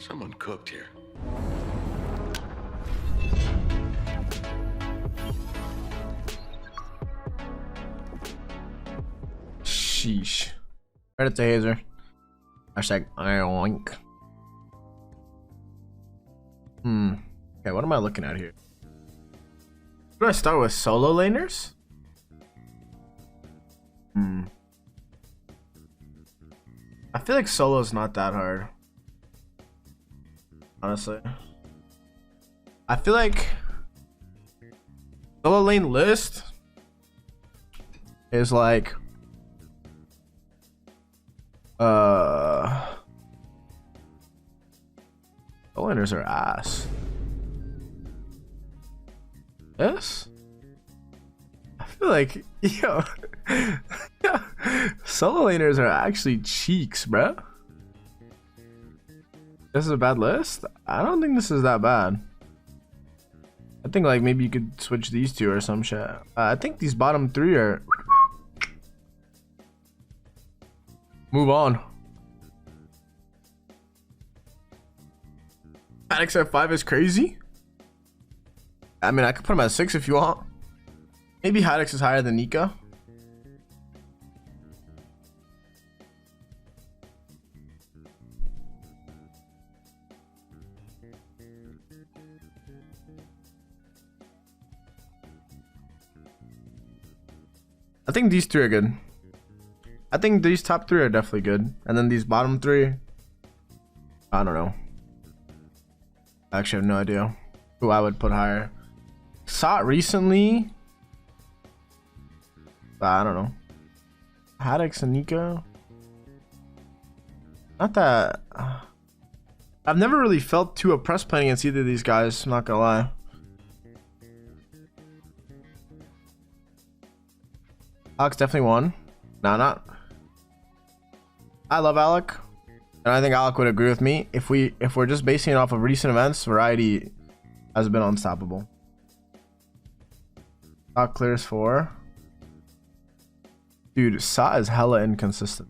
Someone cooked here. Sheesh. Credit to Hayzer. Hashtag oink. Okay, what am I looking at here? Should I start with solo laners? I feel like solo is not that hard. Honestly. I feel like solo lane list is like solo laners are ass. Yes? I feel like yo solo laners are actually cheeks, bruh. This is a bad list? I don't think this is that bad. I think like maybe you could switch these two or some shit. I think these bottom three are... Move on. Maddox at 5 is crazy. I mean, I could put him at 6 if you want. Maybe Haddox is higher than Nika. I think these three are good. I think these top three are definitely good. And then these bottom three, I don't know. I actually have no idea who I would put higher. Saw it recently. I don't know. Haddox and Nika. Not that. I've never really felt too oppressed playing against either of these guys. I'm not gonna lie. Alex definitely won. Nah, not. I love Alec, and I think Alec would agree with me. If we're just basing it off of recent events, Variety has been unstoppable. Stock clears 4. Dude, Sa is hella inconsistent.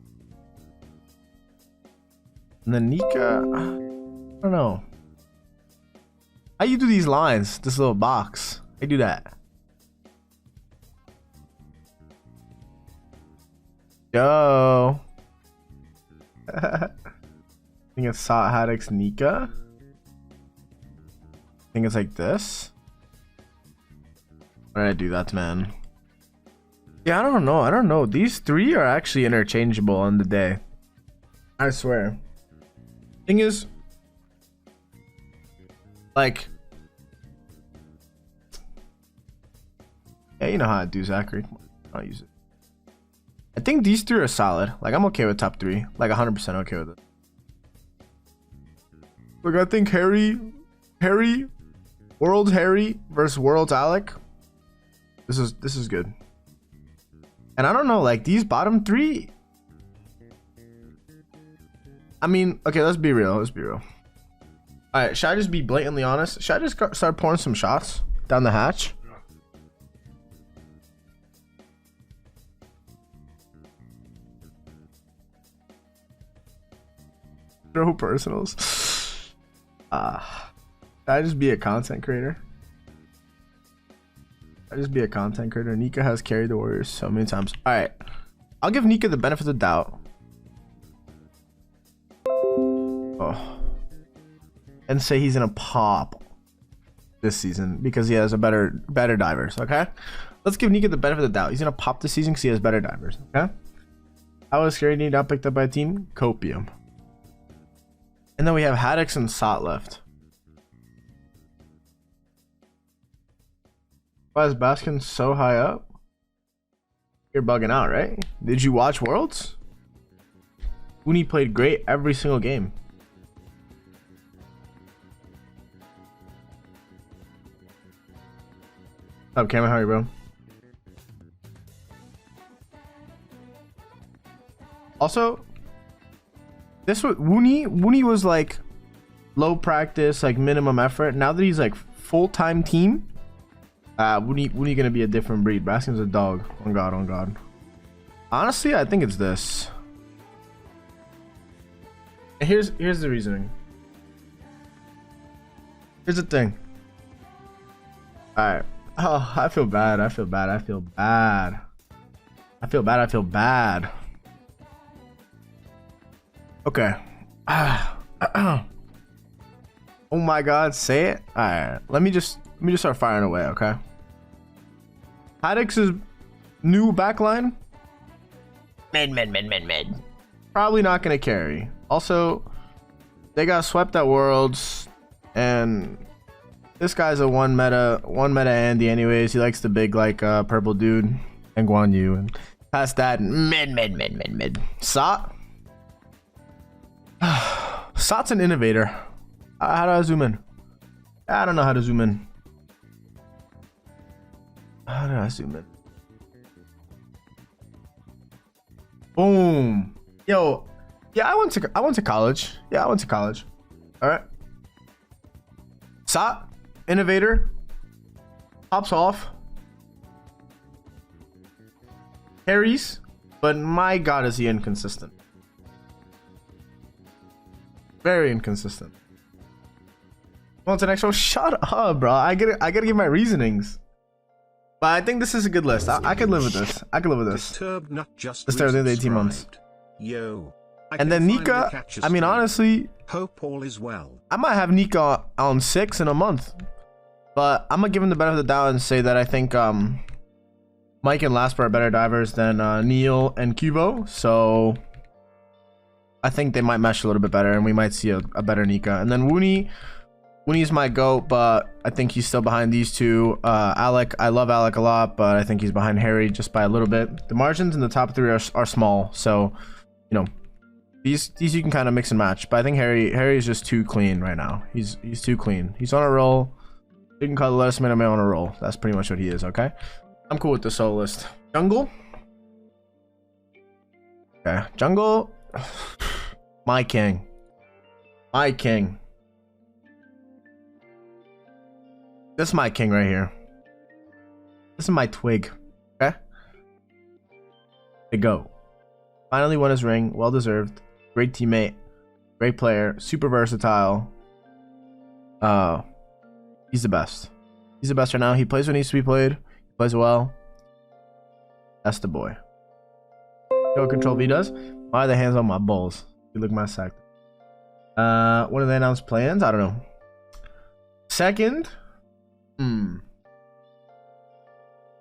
And then Nika, I don't know. How you do these lines? This little box. I do that. Yo. I think it's Sa, Haddox, Nika. I think it's like this. Why did I do that, man? Yeah, I don't know. These three are actually interchangeable on the day. I swear. Thing is, like, yeah, you know how I do, Zachary. I'll use it. I think these three are solid. Like, I'm okay with top 3. Like, 100% okay with it. Look, I think Harry, World Harry versus World Alec. This is good. And I don't know, like, these bottom 3. I mean, okay, let's be real. All right, should I just be blatantly honest? Should I just start pouring some shots down the hatch? No personals. Should I just be a content creator? Nika has carried the Warriors so many times. All right, I'll give Nika the benefit of the doubt. Oh, and say he's gonna pop this season because he has a better divers. Okay, let's give Nika the benefit of the doubt. He's gonna pop this season because he has better divers. Okay, I was scared he got picked up by a team. Copium. And then we have Haddox and Sot left. Why is Baskin so high up? You're bugging out, right? Did you watch Worlds? Uni played great every single game. What's up, Cameron? How are you, bro? Also, this was Woonie was like low practice, like minimum effort. Now that he's like full-time team, Woonie gonna be a different breed. Baskin's a dog. On God. Honestly, I think it's this. And here's the reasoning. Here's the thing. Alright. Oh, I feel bad. I feel bad. I feel bad. I feel bad. I feel bad. Okay. Oh my god, say it. Alright. Let me just start firing away, okay? Haddix's new backline. Mid. Probably not gonna carry. Also, they got swept at Worlds, and this guy's a one meta Andy anyways. He likes the big like purple dude and Guan Yu, and past that mid. Sot. Sot's an innovator. How do I zoom in? I don't know how to zoom in. How do I zoom in? Boom. Yo, yeah, I went to college. Yeah, I went to college. All right. Sot, innovator, pops off, carries, but my god, is he inconsistent. Very inconsistent. On to the next one. Shut up, bro. I gotta give my reasonings. But I think this is a good list. I could live with this. I could live with this. Let's start within 18 months. Yo. And then Nika, I mean, honestly, hope all is well. I might have Nika on 6 in a month. But I'm gonna give him the benefit of the doubt and say that I think Mike and Lasper are better divers than Neil and Kubo. So I think they might mesh a little bit better, and we might see a better Nika. And then Woonie's my GOAT, but I think he's still behind these two. Alec, I love Alec a lot, but I think he's behind Harry just by a little bit. The margins in the top 3 are small, so you know these you can kind of mix and match. But I think Harry is just too clean right now. He's too clean. He's on a roll. You can call the last minute man on a roll. That's pretty much what he is. Okay, I'm cool with the solo list. Jungle. Okay, Jungle. My king. My king. This is my king right here. This is my twig. Okay? They go. Finally won his ring. Well deserved. Great teammate. Great player. Super versatile. He's the best. He's the best right now. He plays what needs to be played. He plays well. That's the boy. You know what Control V does? Why are the hands on my balls? You look my sack. When do they announce plans? I don't know. Second.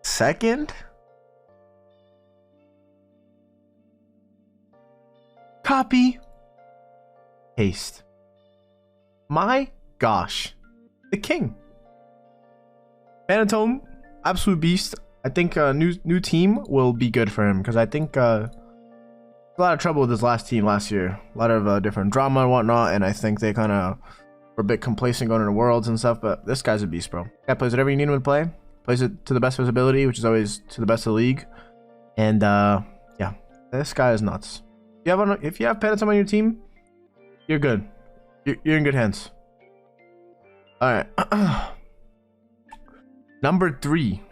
Second. Copy. Paste. My gosh. The king. Phantom, absolute beast. I think new team will be good for him, because I think a lot of trouble with his last team last year. A lot of different drama and whatnot, and I think they kind of were a bit complacent going into Worlds and stuff. But this guy's a beast, bro. Guy plays whatever you need him to play. Plays it to the best of his ability, which is always to the best of the league. And yeah, this guy is nuts. If you have Phantom on your team, you're good. You're in good hands. All right. Number 3.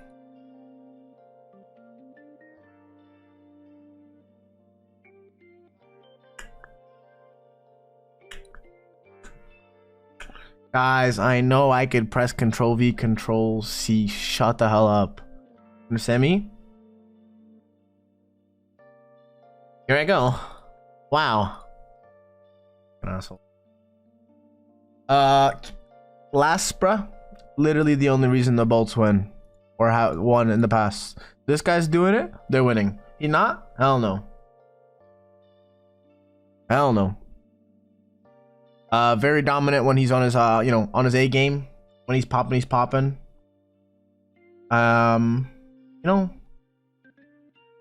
Guys, I know I could press Control V, Control C. Shut the hell up. Understand me? Here I go. Wow. An asshole. Laspra, literally the only reason the Bolts win or have won in the past. This guy's doing it, they're winning. He not? Hell no. Hell no. Very dominant when he's on his on his A game. When he's popping, he's popping.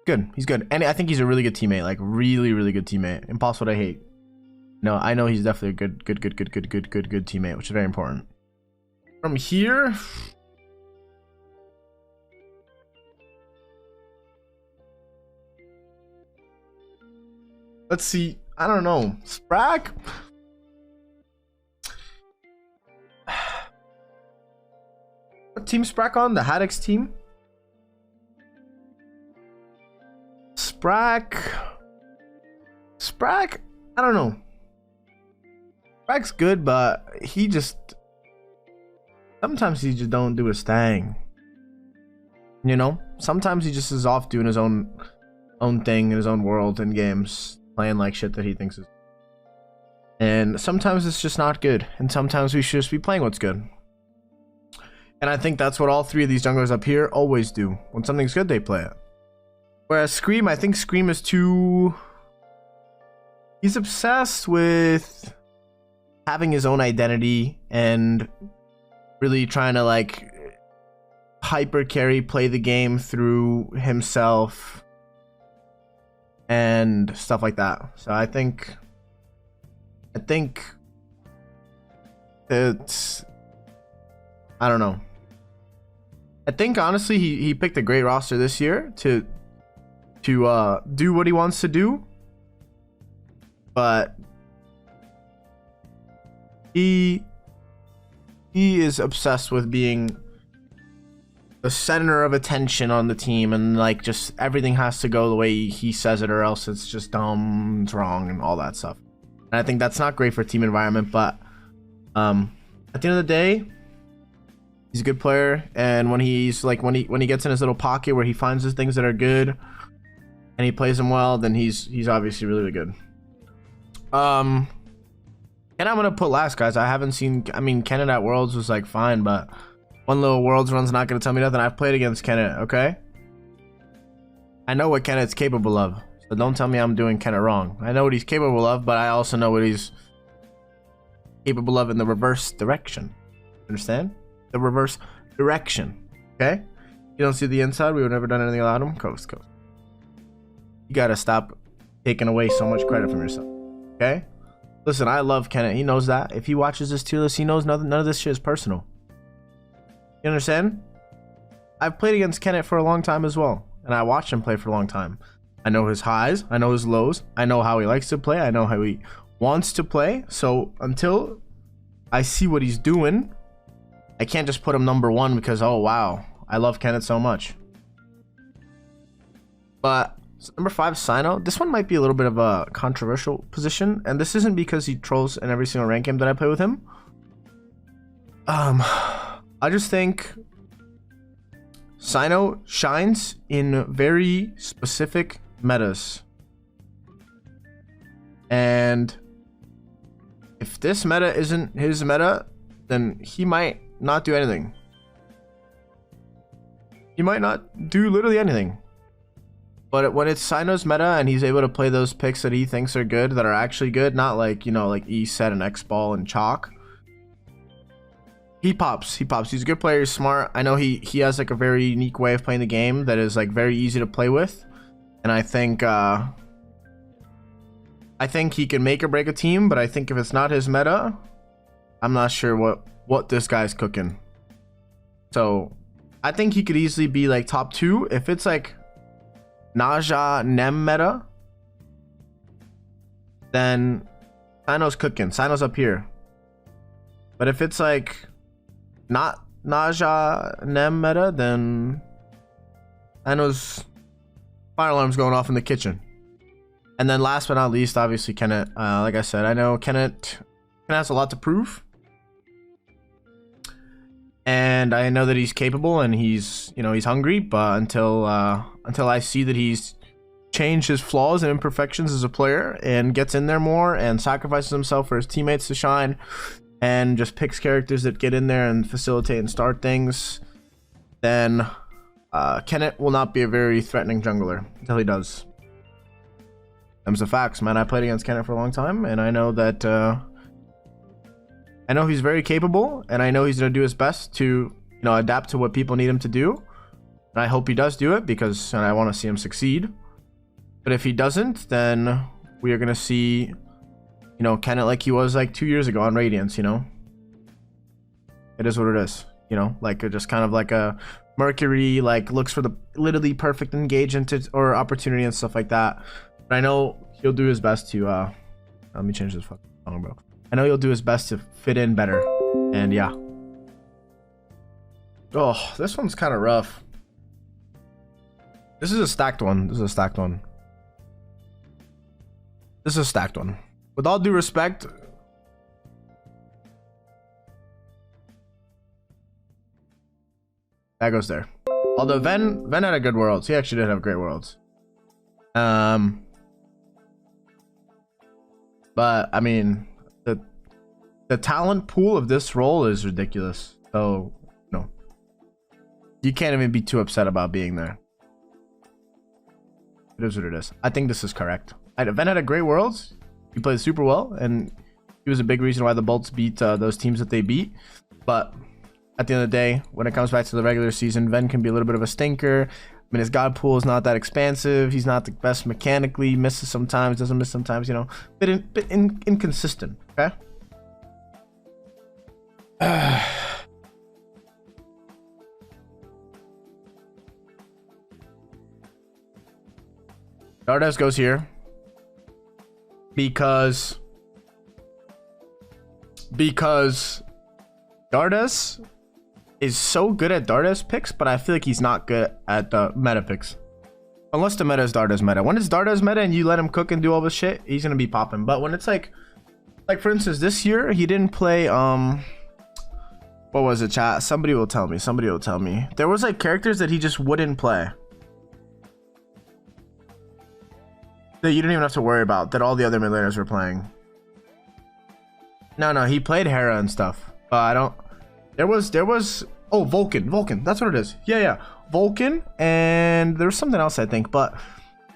Good. He's good. And I think he's a really good teammate. Like really good teammate. Impossible to hate. No, I know he's definitely a good teammate, which is very important. From here, let's see. I don't know. Sprack? What team Sprack on? The Haddix team? Sprack, I don't know. Sprack's good, but he just sometimes he just don't do his thing. You know, sometimes he just is off doing his own thing in his own world in games, playing like shit that he thinks is. And sometimes it's just not good, and sometimes we should just be playing what's good. And I think that's what all three of these junglers up here always do. When something's good, they play it. Whereas Scream, I think Scream is too... He's obsessed with having his own identity and really trying to like hyper carry, play the game through himself and stuff like that. So I think it's, I don't know. I think honestly he picked a great roster this year to do what he wants to do, but he is obsessed with being the center of attention on the team, and like just everything has to go the way he says it, or else it's just dumb, it's wrong, and all that stuff. And I think that's not great for team environment, but at the end of the day, he's a good player, and when he's like when he gets in his little pocket where he finds the things that are good and he plays them well, then he's obviously really, really good. And I'm gonna put last, guys. I haven't seen, I mean, Kenneth at Worlds was like fine, but one little Worlds run's not gonna tell me nothing. I've played against Kenneth, okay? I know what Kenneth's capable of, so don't tell me I'm doing Kenneth wrong. I know what he's capable of, but I also know what he's capable of in the reverse direction. Understand? The reverse direction. Okay? You don't see the inside, we would never done anything without him. Coast. You gotta stop taking away so much credit from yourself. Okay? Listen, I love Kenneth. He knows that. If he watches this tier list, he knows none of this shit is personal. You understand? I've played against Kenneth for a long time as well, and I watched him play for a long time. I know his highs, I know his lows, I know how he likes to play, I know how he wants to play. So until I see what he's doing, I can't just put him number one because, oh wow, I love Kenneth so much. But number 5, Sino. This one might be a little bit of a controversial position, and this isn't because he trolls in every single rank game that I play with him. I just think Sino shines in very specific metas, and if this meta isn't his meta, then he might not do anything. He might not do literally anything. But when it's Sino's meta and he's able to play those picks that he thinks are good, that are actually good, not like, you know, like E-Set and X-Ball and Chalk, he pops. He's a good player. He's smart. I know he has like a very unique way of playing the game that is like very easy to play with, and I think he can make or break a team. But I think if it's not his meta, I'm not sure what this guy's cooking. So I think he could easily be like top 2 if it's like Naja Nem meta. Then Sino's cooking. Sino's up here. But if it's like not Naja Nem meta, then Sino's fire alarm's going off in the kitchen. And then last but not least, obviously Kenneth. Like I said, I know Kenneth has a lot to prove, and I know that he's capable and he's hungry. But until I see that he's changed his flaws and imperfections as a player and gets in there more and sacrifices himself for his teammates to shine, and just picks characters that get in there and facilitate and start things, then Kenneth will not be a very threatening jungler until he does. Them's the facts, man. I played against Kenneth for a long time, and I know that I know he's very capable, and I know he's gonna do his best to adapt to what people need him to do. And I hope he does do it, because I want to see him succeed. But if he doesn't, then we are gonna see Kenneth like he was like 2 years ago on Radiance. It is what it is. Like just kind of like a Mercury, like looks for the literally perfect engagement or opportunity and stuff like that. But I know he'll do his best to let me change this fucking song, bro. I know he'll do his best to fit in better. And yeah. Oh, this one's kind of rough. This is a stacked one. This is a stacked one. With all due respect, That goes there. Although Ven had a good Worlds. He actually did have great Worlds. But I mean, the talent pool of this role is ridiculous. So no, you can't even be too upset about being there. It is what it is. I think this is correct. Ven had a great Worlds. He played super well, and he was a big reason why the Bolts beat those teams that they beat. But at the end of the day, when it comes back to the regular season, Ven can be a little bit of a stinker. I mean, his God pool is not that expansive. He's not the best mechanically. Misses sometimes, doesn't miss sometimes. You know, bit inconsistent. Okay. Dardes goes here because Dardes is so good at Dardes picks, but I feel like he's not good at the meta picks. Unless the meta is Dardes meta. When it's Dardes meta and you let him cook and do all this shit, he's gonna be popping. But when it's like for instance, this year he didn't play what was it, chat? Somebody will tell me. There was like characters that he just wouldn't play. That you didn't even have to worry about, that all the other mid laners were playing. No, he played Hera and stuff. But I don't. There was. Oh, Vulcan. That's what it is. Yeah. Vulcan, and there's something else I think. But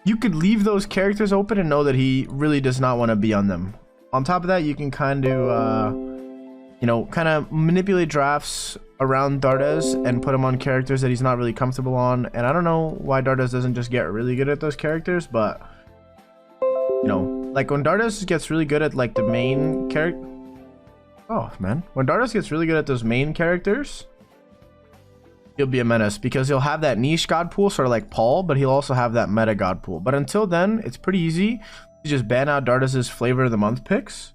you could leave those characters open and know that he really does not want to be on them. On top of that, you can kind of, kind of manipulate drafts around Dardes and put him on characters that he's not really comfortable on. And I don't know why Dardes doesn't just get really good at those characters, but like when Dardes gets really good at like the main character. Oh man, when Dardes gets really good at those main characters, he'll be a menace because he'll have that niche god pool, sort of like Paul, but he'll also have that meta god pool. But until then, it's pretty easy to just ban out Dardes's flavor of the month picks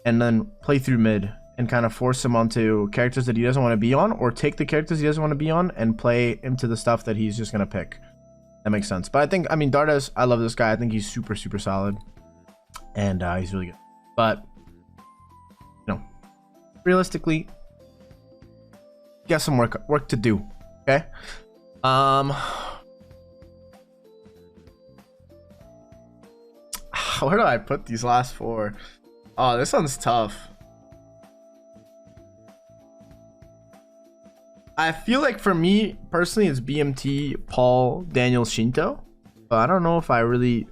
and then play through mid and kind of force him onto characters that he doesn't want to be on, or take the characters he doesn't want to be on and play into the stuff that he's just gonna pick. That makes sense. But I mean, Dardes, I love this guy. I think he's super solid, and he's really good. But realistically, you got some work to do. Okay. Where do I put these last four? Oh, this one's tough. I feel like for me personally, it's BMT, Paul, Daniel, Shinto. But I don't know if I really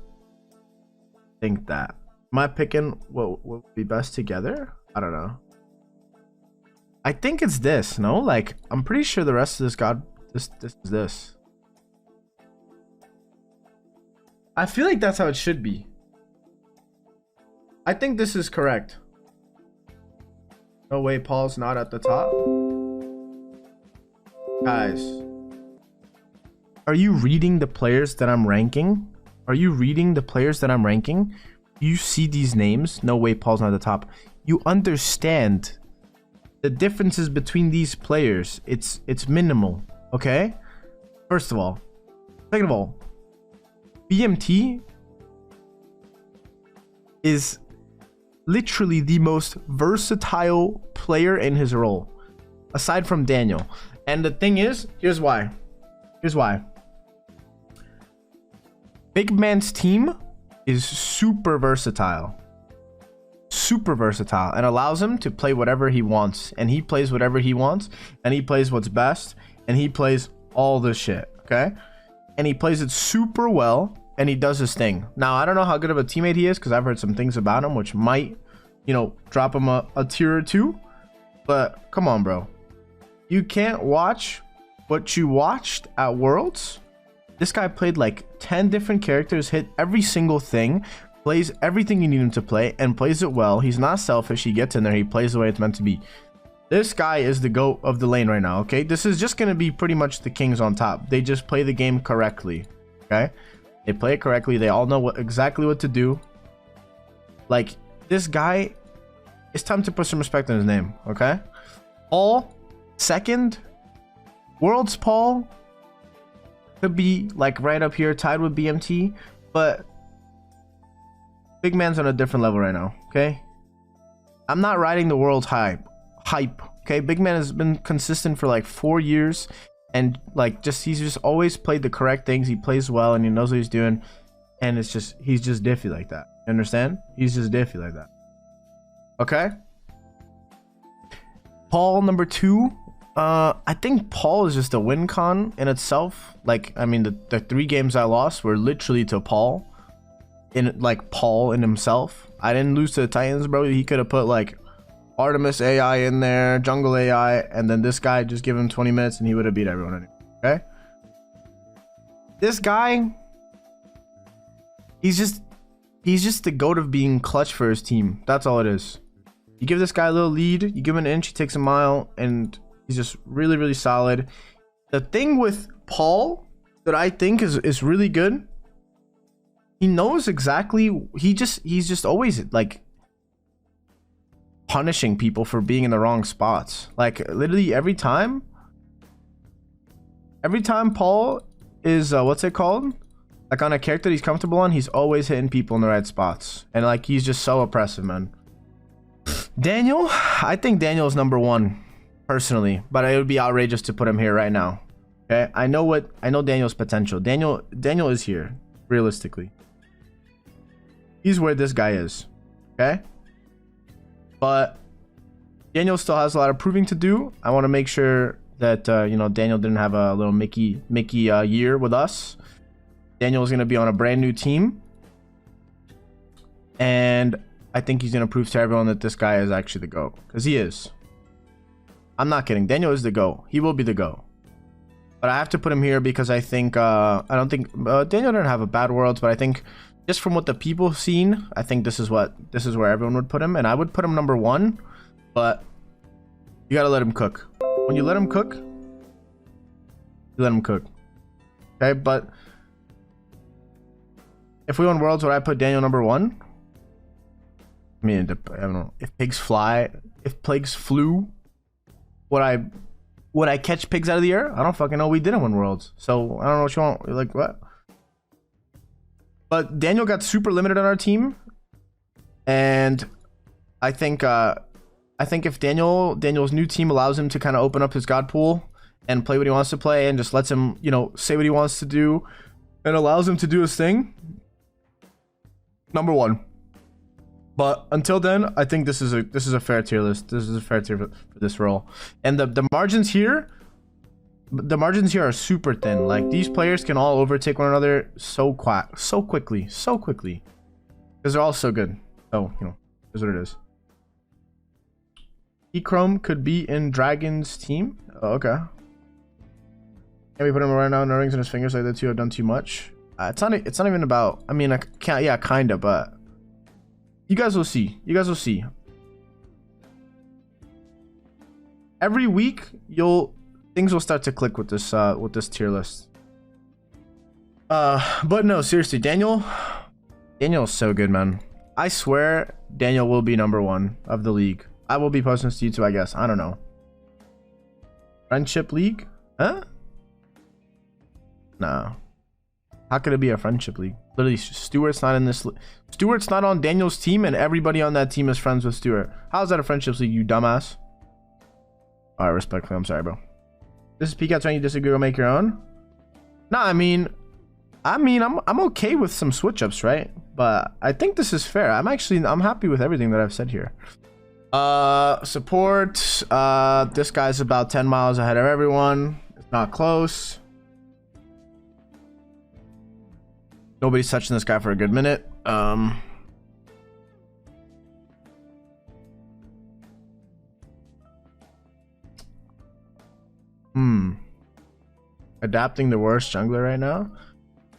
think that. Am I picking what would be best together? I don't know. I think it's this, no? Like, I'm pretty sure the rest of this is this. I feel like that's how it should be. I think this is correct. No way Paul's not at the top. Guys, are you reading the players that I'm ranking? You see these names? No way Paul's not at the top. You understand the differences between these players. It's minimal, okay? First of all. Second of all, BMT is literally the most versatile player in his role, aside from Daniel. And the thing is, here's why. Big Man's team is super versatile, and allows him to play whatever he wants, and he plays whatever he wants, and he plays what's best, and he plays all the shit, okay? And he plays it super well, and he does his thing. Now, I don't know how good of a teammate he is, because I've heard some things about him which might, drop him a tier or two. But come on, bro. You can't watch what you watched at Worlds. This guy played like 10 different characters, hit every single thing, plays everything you need him to play, and plays it well. He's not selfish. He gets in there. He plays the way it's meant to be. This guy is the GOAT of the lane right now, okay? This is just going to be pretty much the kings on top. They just play the game correctly, okay? They play it correctly. They all know exactly what to do. Like, this guy, it's time to put some respect on his name, okay? Paul, second. Worlds Paul could be like right up here, tied with BMT, but Big Man's on a different level right now, okay? I'm not riding the World's hype, okay? Big Man has been consistent for like 4 years, and like he's just always played the correct things. He plays well and he knows what he's doing, and it's just he's just diffy like that. You understand? He's just diffy like that. Okay. Paul number 2. I think Paul is just a win con in itself. Like, I mean, the 3 games I lost were literally to Paul. Paul in himself. I didn't lose to the Titans, bro. He could have put like Artemis AI in there, Jungle AI, and then this guy, just give him 20 minutes and he would have beat everyone anyway. Okay. This guy, he's just the goat of being clutch for his team. That's all it is. You give this guy a little lead, you give him an inch, he takes a mile, and he's just really, really solid. The thing with Paul that I think is really good, he knows exactly, he's just always like punishing people for being in the wrong spots. Like literally every time Paul is what's it called? Like on a character he's comfortable on, he's always hitting people in the right spots. And like he's just so oppressive, man. Daniel, I think Daniel is number 1 personally, but it would be outrageous to put him here right now. Okay, I know Daniel's potential. Daniel is here realistically. He's where this guy is. Okay, but Daniel still has a lot of proving to do. I want to make sure that you know, Daniel didn't have a little Mickey year with us. Daniel is going to be on a brand new team, and I think he's going to prove to everyone that this guy is actually the GOAT, because he is. I'm not kidding. Daniel is the GOAT. He will be the GOAT. But I have to put him here because I think I don't think Daniel didn't have a bad Worlds, but I think just from what the people seen, I think this is where everyone would put him, and I would put him number 1. But you gotta let him cook. When you let him cook, you let him cook. Okay, but if we won Worlds, would I put Daniel number 1? I mean, I don't know. If pigs flew, would I catch pigs out of the air? I don't fucking know. We didn't win Worlds, so I don't know what you want. Like what? But Daniel got super limited on our team, and I think if Daniel's new team allows him to kind of open up his god pool and play what he wants to play, and just lets him, you know, say what he wants to do, and allows him to do his thing, number 1. But until then, I think this is a fair tier list. This is a fair tier for this role. And the margins here are super thin. Like these players can all overtake one another so quickly, because they're all so good. So, you know, here's what it is. E-Chrome could be in Dragon's team. Oh, okay. Can we put him right now? No rings in his fingers. Like the two have done too much. It's not even about. I mean, I can't. Yeah, kinda, but. You guys will see. Every week, things will start to click with this tier list. But no, seriously, Daniel's so good, man. I swear, Daniel will be number 1 of the league. I will be posting this to YouTube, I guess. I don't know. Friendship league? Huh? No. How could it be a friendship league? Literally, Stuart's not in this. Stuart's not on Daniel's team, and everybody on that team is friends with Stuart. How's that a friendship league, you dumbass? All right, respectfully, I'm sorry, bro. This is PandaCat trying. You disagree? Go make your own. Nah, I mean, I'm okay with some switch ups, right? But I think this is fair. I'm happy with everything that I've said here. Support. This guy's about 10 miles ahead of everyone. It's not close. Nobody's touching this guy for a good minute. Adapting the worst jungler right now.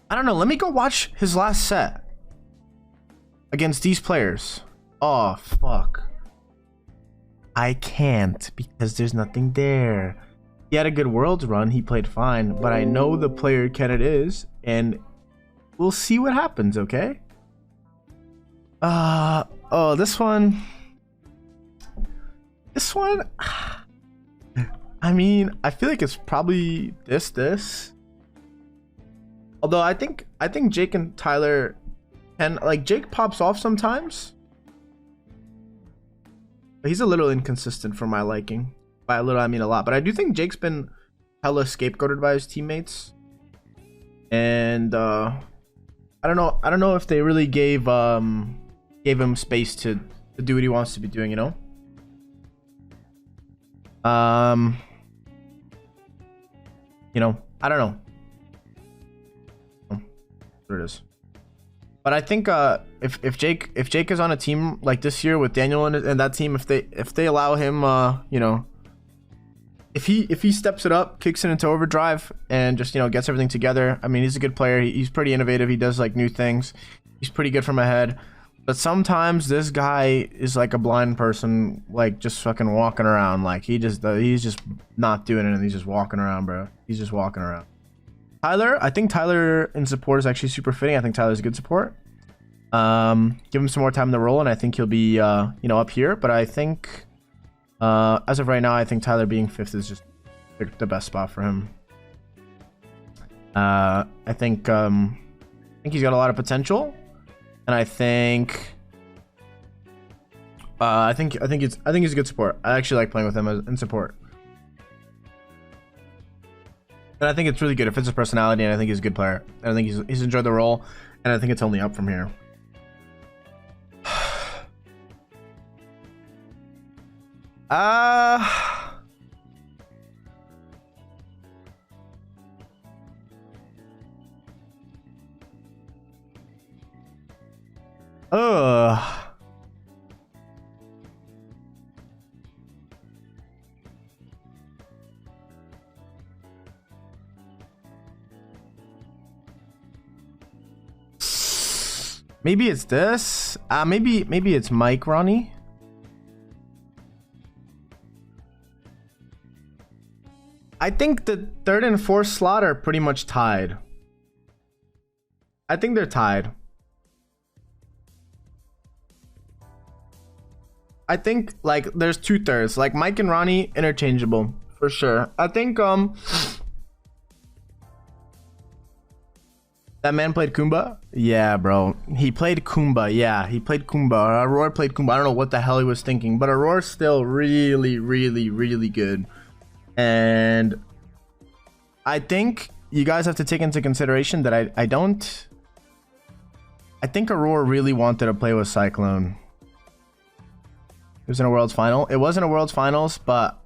I don't know. Let me go watch his last set against these players. Oh, fuck. I can't because there's nothing there. He had a good Worlds run. He played fine, but I know the player Ken it is, and we'll see what happens, okay? Oh, this one. I mean, I feel like it's probably this. Although I think Jake and Tyler can, like, Jake pops off sometimes. But he's a little inconsistent for my liking. By a little, I mean a lot. But I do think Jake's been hella scapegoated by his teammates, and I don't know if they really gave him space to do what he wants to be doing, you know. You know, I don't know what it is. But I think if Jake is on a team like this year with Daniel and that team, if they allow him, you know, if he steps it up, kicks it into overdrive, and just, you know, gets everything together. I mean, he's a good player. He's pretty innovative. He does like new things. He's pretty good from ahead. But sometimes this guy is like a blind person, like just fucking walking around. Like he's just not doing it, and he's just walking around, bro. He's just walking around. Tyler, I think Tyler in support is actually super fitting. I think Tyler's a good support. Give him some more time in the role, and I think he'll be, you know, up here. But I think, as of right now, I think Tyler being 5th is just the best spot for him. I think he's got a lot of potential, and I think he's a good support. I actually like playing with him in support. And I think it's really good. It fits his personality, and I think he's a good player. And I think he's enjoyed the role, and I think it's only up from here. Maybe it's this. Maybe it's Mike, Ronnie. I think the 3rd and 4th slot are pretty much tied. I think they're tied. I think like there's 2/3. Like Mike and Ronnie interchangeable for sure. I think that man played Kumba? Yeah, bro. He played Kumba. Yeah, he played Kumba. Aurora played Kumba. I don't know what the hell he was thinking, but Aurora's still really, really, really good. And I think you guys have to take into consideration that I think Aurora really wanted to play with Cyclone. It was in a Worlds Final. It wasn't a Worlds Finals, but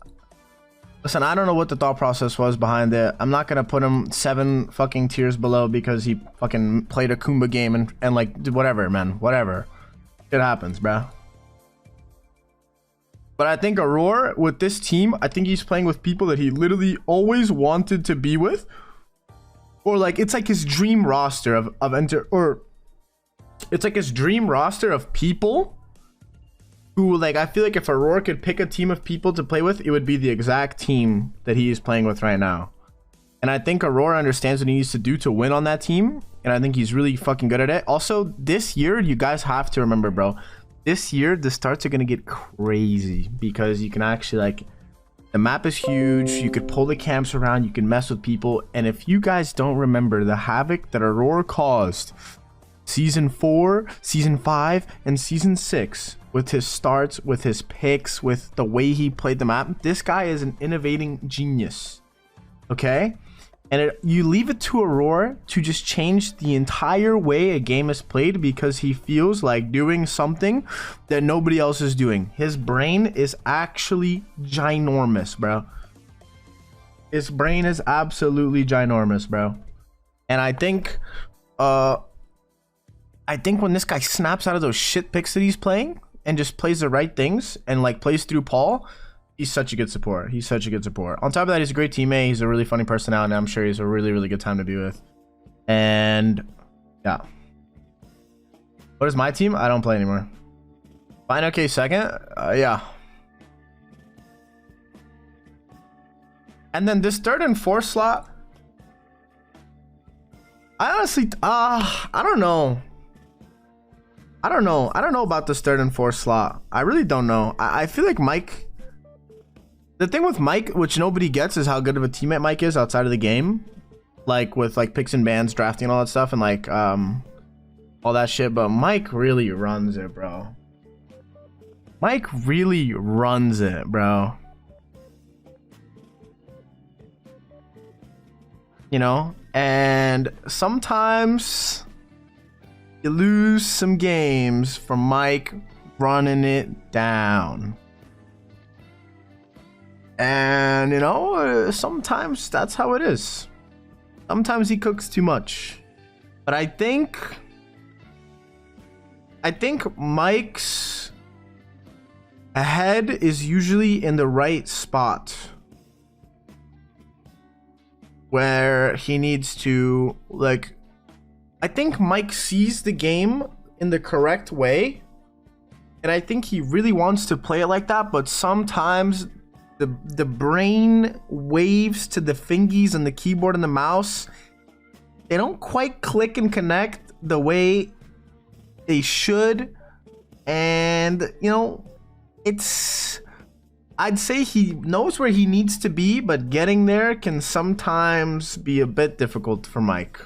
listen, I don't know what the thought process was behind it. I'm not gonna put him 7 fucking tiers below because he fucking played a Kumba game and like whatever, man, whatever. It happens, bro. But I think Aurora with this team, I think he's playing with people that he literally always wanted to be with, or like it's like his dream roster it's like his dream roster of people who, like, I feel like if Aurora could pick a team of people to play with, it would be the exact team that he is playing with right now. And I think Aurora understands what he needs to do to win on that team, and I think he's really fucking good at it. Also, this year, you guys have to remember, bro, this year the starts are gonna get crazy because you can actually, like, the map is huge, you could pull the camps around, you can mess with people, and if you guys don't remember the havoc that Aurora caused season 4, season 5, and season 6 with his starts, with his picks, with the way he played the map, this guy is an innovating genius. Okay? And you leave it to Aurora to just change the entire way a game is played because he feels like doing something that nobody else is doing. His brain is actually ginormous, bro. His brain is absolutely ginormous, bro. And I think when this guy snaps out of those shit picks that he's playing and just plays the right things and like plays through Paul, he's such a good support. He's such a good support. On top of that, he's a great teammate. He's a really funny personality. I'm sure he's a really, really good time to be with. And yeah. What is my team? I don't play anymore. Fine, okay, second. Yeah. And then this 3rd and 4th slot, I honestly, I don't know. I don't know about this 3rd and 4th slot. I really don't know. I feel like Mike, the thing with Mike, which nobody gets, is how good of a teammate Mike is outside of the game. Like with like picks and bans, drafting and all that stuff, and like all that shit. But Mike really runs it, bro. Mike really runs it, bro. you know, and sometimes you lose some games from Mike running it down. And, you know, sometimes that's how it is. Sometimes he cooks too much. But I think Mike's head is usually in the right spot where he needs to, like, I think Mike sees the game in the correct way, and I think he really wants to play it like that, but sometimes the brain waves to the fingies and the keyboard and the mouse, they don't quite click and connect the way they should. And, you know, I'd say he knows where he needs to be, but getting there can sometimes be a bit difficult for Mike.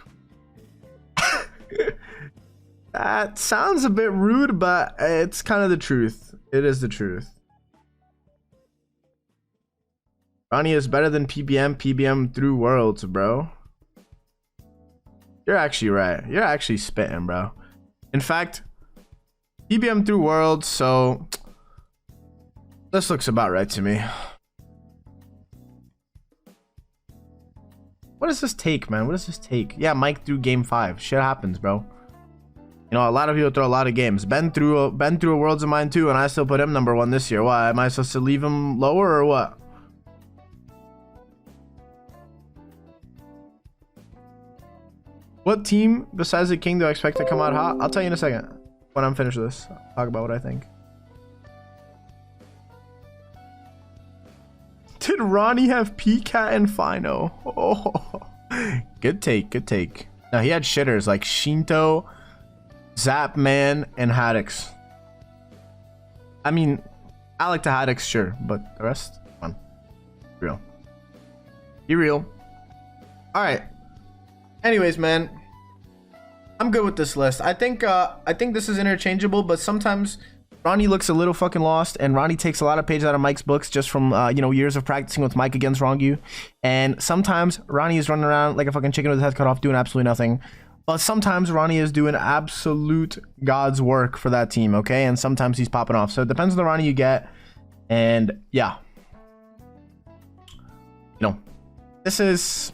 That sounds a bit rude, but it's kind of the truth. It is the truth. Ronnie is better than PBM through Worlds, bro. You're actually right. You're actually spitting, bro. In fact, PBM through Worlds, so this looks about right to me. What does this take, man? What does this take? Yeah, Mike through game 5. Shit happens, bro. You know, a lot of people throw a lot of games. Ben threw a Worlds of mine too, and I still put him number 1 this year. Why? Am I supposed to leave him lower or what? What team besides the King do I expect to come out hot? I'll tell you in a second when I'm finished with this. I'll talk about what I think. Did Ronnie have PandaCat and Fino? Oh, good take, good take. Now he had shitters like Shinto, Zapman, and Haddix. I mean, I like the Haddix, sure, but the rest, come on. Be real. Be real. Alright. Anyways, man, I'm good with this list. I think this is interchangeable, but sometimes Ronnie looks a little fucking lost, and Ronnie takes a lot of pages out of Mike's books just from you know, years of practicing with Mike against Rongu. And sometimes Ronnie is running around like a fucking chicken with his head cut off, doing absolutely nothing. But sometimes Ronnie is doing absolute God's work for that team, okay? And sometimes he's popping off. So it depends on the Ronnie you get. And yeah, you know, this is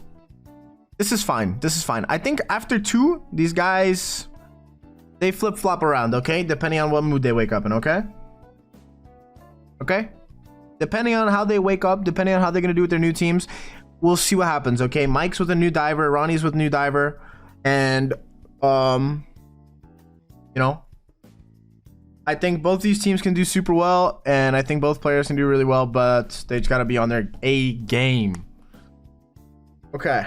fine. This is fine. I think after 2, these guys, they flip-flop around, okay? Depending on what mood they wake up in, okay? Okay? Depending on how they wake up, depending on how they're going to do with their new teams, we'll see what happens, okay? Mike's with a new diver, Ronnie's with a new diver, and, you know, I think both these teams can do super well, and I think both players can do really well, but they just got to be on their A game. Okay.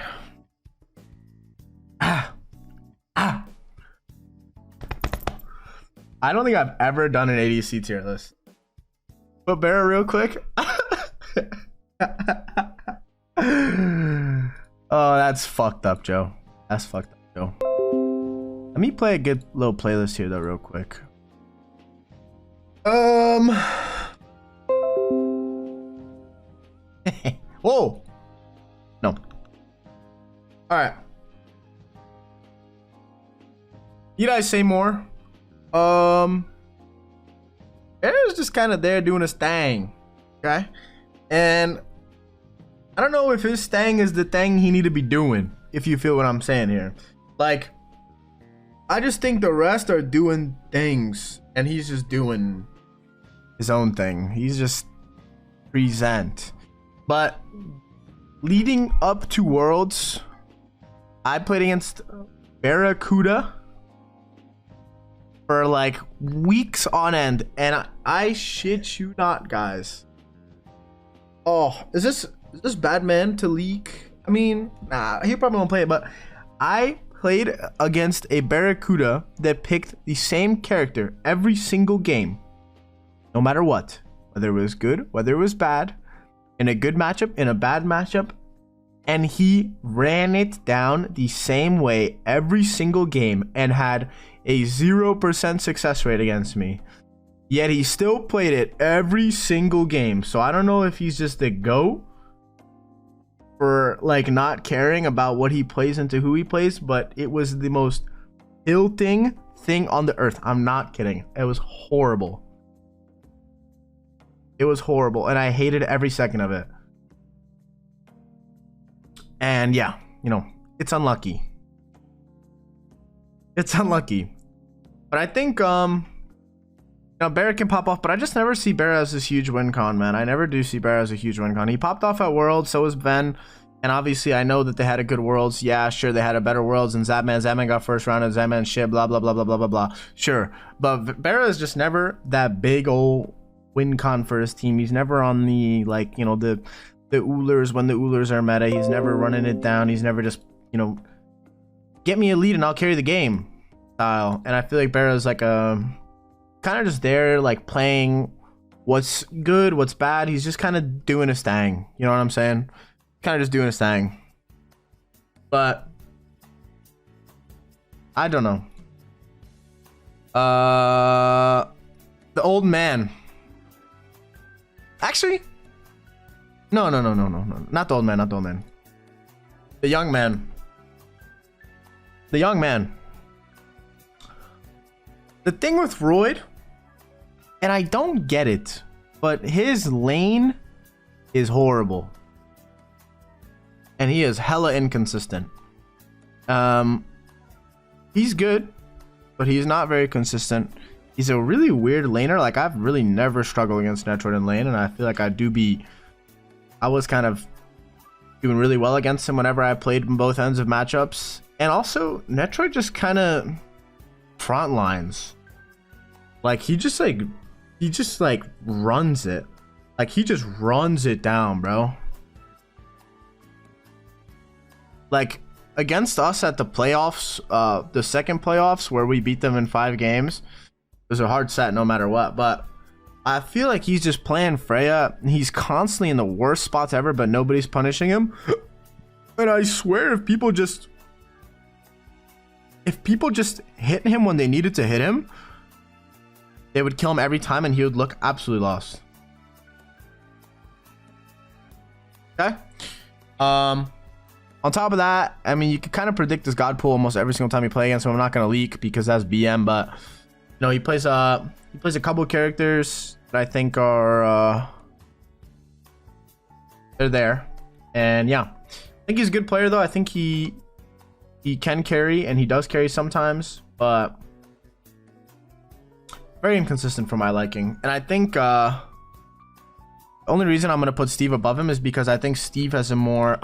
I don't think I've ever done an ADC tier list. But Barra real quick. Oh, that's fucked up, Joe. That's fucked up, Joe. Let me play a good little playlist here though real quick. Whoa. No. Alright. Need I say more? Air's just kind of there doing his thing, okay? And I don't know if his thing is the thing he need to be doing, if you feel what I'm saying here. Like, I just think the rest are doing things, and he's just doing his own thing. He's just present. But leading up to Worlds, I played against Barracuda for like weeks on end, and I shit you not, guys. Oh, is this bad man to leak? I mean, nah, he probably won't play it, but I played against a Barracuda that picked the same character every single game, no matter what, whether it was good, whether it was bad, in a good matchup, in a bad matchup, and he ran it down the same way every single game and had a 0% success rate against me. Yet he still played it every single game. So I don't know if he's just the GOAT for like not caring about what he plays into who he plays, but it was the most tilting thing on the earth. I'm not kidding. It was horrible. It was horrible, and I hated every second of it. And yeah, you know, it's unlucky. It's unlucky. But I think you know, Barrett can pop off, but I just never see Barrett as this huge win con, man. I never do see Barrett as a huge win con. He popped off at Worlds, so was Ben. And obviously, I know that they had a good Worlds. Yeah, sure, they had a better Worlds than Zapman. Zapman got first round and Zapman shit, blah, blah, blah, blah, blah, blah, blah. Sure. But Barrett is just never that big old win con for his team. He's never on the, like, you know, the Oolers when the Oolers are meta. He's never running it down. He's never just, you know, get me a lead and I'll carry the game style. And I feel like Barrett is like a kind of just there, like playing what's good, what's bad. He's just kind of doing his thing. You know what I'm saying? Kind of just doing his thing. But I don't know. The old man. Actually, no. Not the old man, not the old man. The young man. The young man. The thing with Royd, and I don't get it, but his lane is horrible. And he is hella inconsistent. He's good, but he's not very consistent. He's a really weird laner. Like, I've really never struggled against Netroid in lane, and I feel like I was kind of doing really well against him whenever I played in both ends of matchups. And also, Netroid just kind of front lines. Like, he just runs it. Like, he just runs it down, bro. Like, against us at the playoffs, the second playoffs where we beat them in 5 games, it was a hard set no matter what. But I feel like he's just playing Freya. He's constantly in the worst spots ever, but nobody's punishing him. And I swear, if people just hit him when they needed to hit him, they would kill him every time and he would look absolutely lost. Okay. On top of that, I mean, you can kind of predict this God pool almost every single time you play against him. I'm not going to leak because that's BM, but you know, he plays a couple characters that I think are they're there. And yeah, I think he's a good player though. I think he can carry, and he does carry sometimes, but very inconsistent for my liking. And I think the only reason I'm going to put Steve above him is because I think Steve has a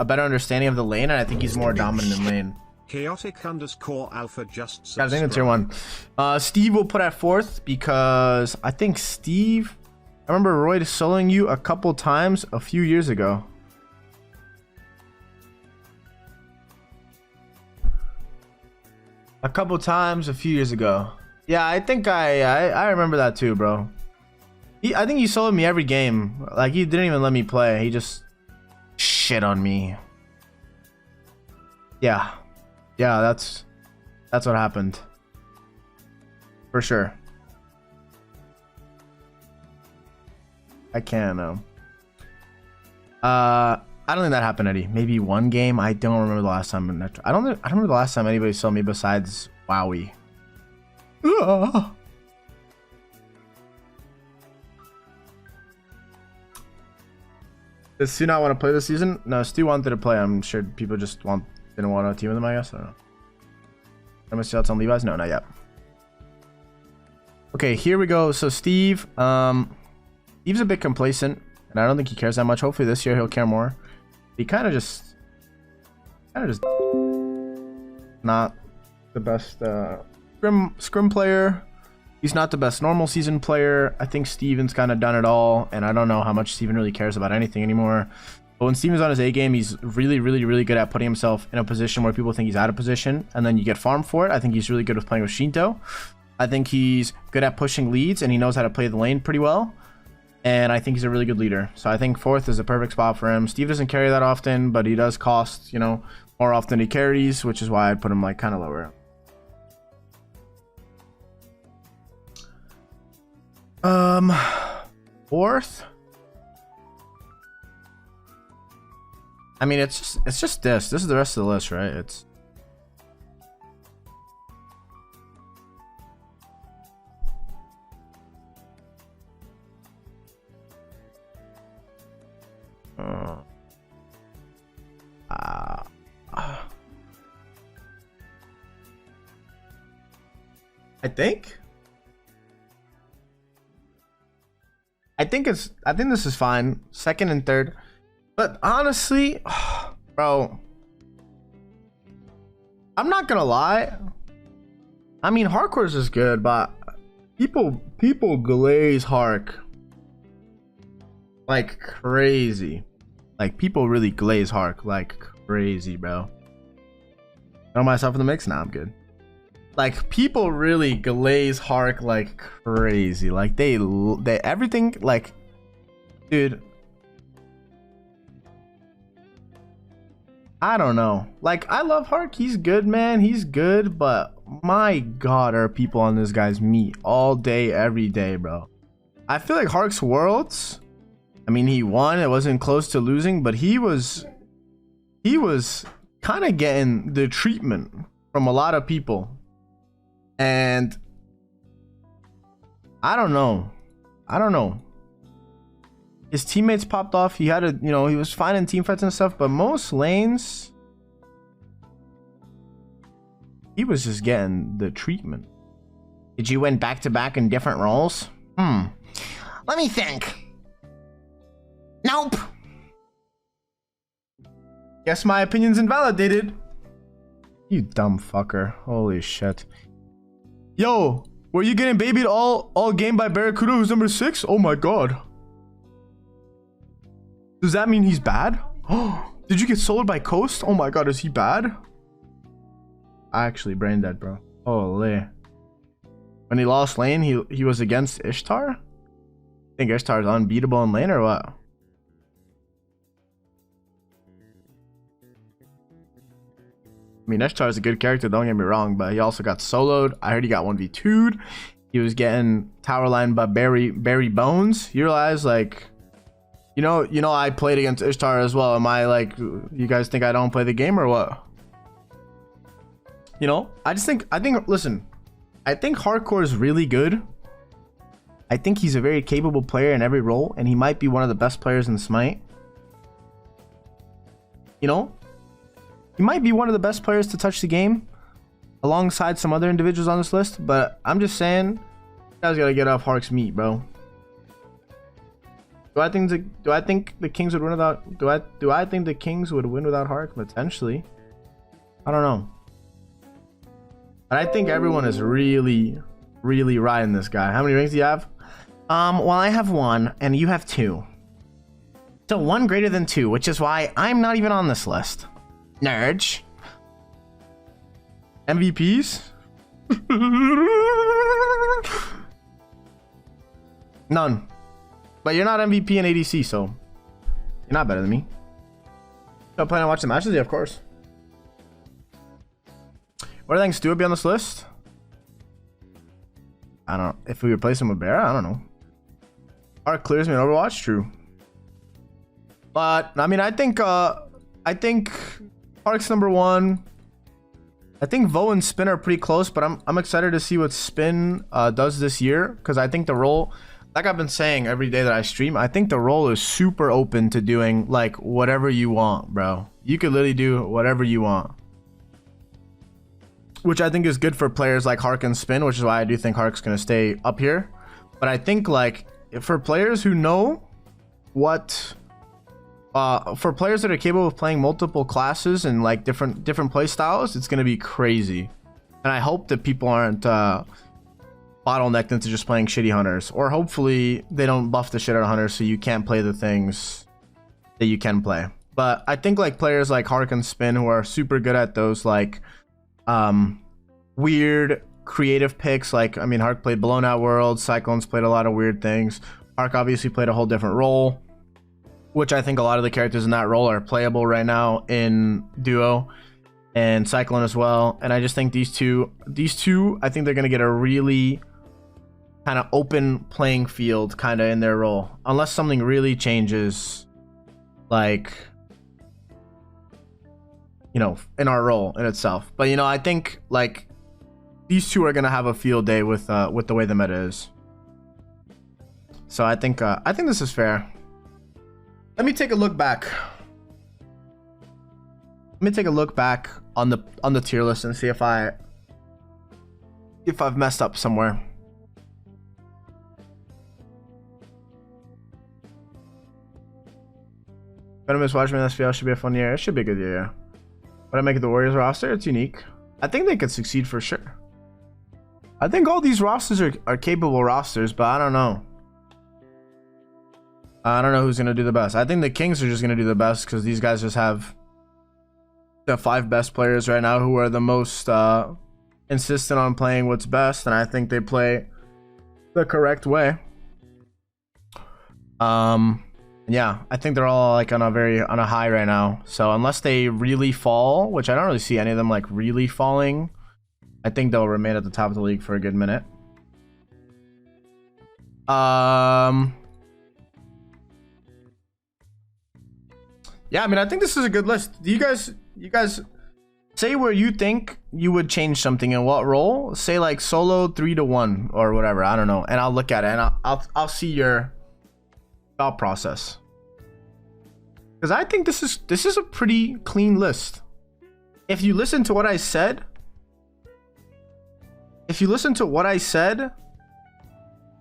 better understanding of the lane, and I think he's more dominant in lane. Chaotic_alpha just I think it's tier 1. Steve will put at 4th because I think Steve, I remember Roy soloing you a couple times a few years ago. Yeah, I think I remember that too, bro. I think he soloed me every game. Like, he didn't even let me play. He just shit on me. Yeah, that's what happened. For sure. I can't I don't think that happened, Eddie. Maybe one game. I don't remember the last time. I don't remember the last time anybody saw me besides Wowie. Does Stu not want to play this season? No, Stu wanted to play. I'm sure people just didn't want to team with him, I guess. I don't know. Am I still on Levi's? No, not yet. Okay, here we go. So Steve, Steve's a bit complacent, and I don't think he cares that much. Hopefully this year he'll care more. He kind of just not the best scrim player. He's not the best normal season player. I think Steven's kind of done it all, and I don't know how much Steven really cares about anything anymore. But when Steven's on his A game, he's really, really, really good at putting himself in a position where people think he's out of position, and then you get farmed for it. I think he's really good with playing with Shinto. I think he's good at pushing leads, and he knows how to play the lane pretty well. And I think he's a really good leader. So I think 4th is a perfect spot for him. Steve doesn't carry that often, but he does cost, you know, more often than he carries, which is why I'd put him like kind of lower. 4th. I mean, it's just this. This is the rest of the list, right? It's I think this is fine. Second and third. But honestly, bro, I'm not gonna lie. I mean, Hardcore's is good, but people glaze Hark like crazy. Like, people really glaze Hark like crazy, bro. Throw myself in the mix. Now I'm good. Like, people really glaze Hark like crazy. Like, they everything, like, dude, I don't know. Like, I love Hark. He's good, man. He's good, but my god, are people on this guy's meat all day, every day, bro. I feel like Hark's Worlds, I mean, he won. It wasn't close to losing, but he was kind of getting the treatment from a lot of people. And I don't know. His teammates popped off. He had he was fine in team fights and stuff, but most lanes, he was just getting the treatment. Did you win back-to-back in different roles? Let me think. Nope. Guess my opinion's invalidated. You dumb fucker. Holy shit. Yo, were you getting babied all game by Barracuda, who's number 6? Oh my god. Does that mean he's bad? Did you get soloed by Coast? Oh my god, is he bad? I actually brain dead, bro. Holy. When he lost lane, he was against Ishtar? I think Ishtar's unbeatable in lane or what? I mean, Ishtar's a good character, don't get me wrong, but he also got soloed. I heard he got 1v2'd. He was getting tower lined by Barry Bones. You realize, like, you know, I played against Ishtar as well. Am I like, you guys think I don't play the game or what? You know, I think, listen, I think Hardcore is really good. I think he's a very capable player in every role, and he might be one of the best players in Smite. You know, he might be one of the best players to touch the game alongside some other individuals on this list, but I'm just saying, you guys gotta get off Hark's meat, bro. Do I think the Kings would win without do I think the Kings would win without Hark? Potentially. I don't know. But I think everyone is really riding this guy. How many rings do you have? Well, I have 1 and you have 2. So 1 greater than 2, which is why I'm not even on this list. Nerd. MVPs? None. But you're not MVP in ADC, so you're not better than me. So plan on watching the matches? Yeah, of course. What do you think Stu would be on this list? I don't know. If we replace him with Bear, I don't know. Arc clears me in Overwatch, true. But I mean, I think Arc's number 1. I think Vo and Spin are pretty close, but I'm excited to see what Spin does this year, because I think the role, like I've been saying every day that I stream, I think the role is super open to doing like whatever you want, bro. You could literally do whatever you want, which I think is good for players like Hark and Spin, which is why I do think Hark's gonna stay up here. But I think, like, for players who know what, for players that are capable of playing multiple classes and like different play styles, it's gonna be crazy. And I hope that people aren't bottlenecked into just playing shitty hunters, or hopefully they don't buff the shit out of hunters so you can't play the things that you can play. But I think like players like Hark and Spin, who are super good at those like weird creative picks, like, I mean, Hark played Blown Out World, Cyclones played a lot of weird things. Hark obviously played a whole different role, which I think a lot of the characters in that role are playable right now in Duo, and Cyclone as well. And I just think these two, I think they're gonna get a really kind of open playing field kind of in their role, unless something really changes, like you know, in our role in itself. But you know, I think like these two are gonna have a field day with the way the meta is. So I think this is fair. Let me take a look back. Let me take a look back on the tier list and see if I've messed up somewhere. Venomous Watchman SPL should be a fun year. It should be a good year. Would I make it the Warriors roster? It's unique. I think they could succeed for sure. I think all these rosters are capable rosters, but I don't know. I don't know who's gonna do the best. I think the Kings are just gonna do the best because these guys just have the 5 best players right now who are the most insistent on playing what's best, and I think they play the correct way. Yeah, I think they're all like on a high right now. So unless they really fall, which I don't really see any of them like really falling, I think they'll remain at the top of the league for a good minute. Yeah, I mean, I think this is a good list. Do you guys say where you think you would change something in what role? Say like solo 3-1 or whatever. I don't know, and I'll look at it and I'll see your thought process. Because I think this is a pretty clean list. If you listen to what I said,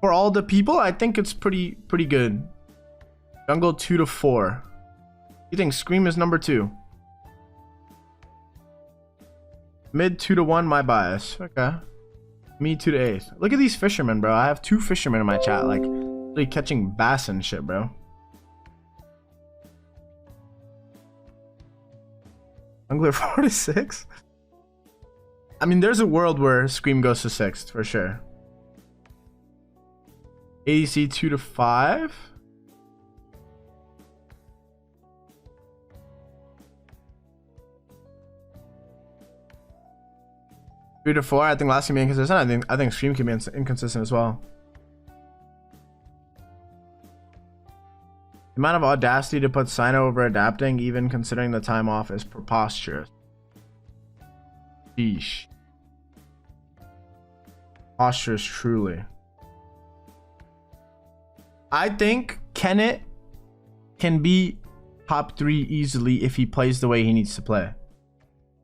for all the people, I think it's pretty good. Jungle 2-4. You think Scream is number 2? Mid 2-1, my bias. Okay. Me 2-8. Look at these fishermen, bro. I have 2 fishermen in my chat, like really catching bass and shit, bro. Jungler 4-6. I mean, there's a world where Scream goes to 6th for sure. ADC 2-5. Three to 4. I think last can be inconsistent. I think Scream can be inconsistent as well. The amount of audacity to put Sino over adapting, even considering the time off, is preposterous. Sheesh. Preposterous, truly. I think Kenneth can be top 3 easily if he plays the way he needs to play.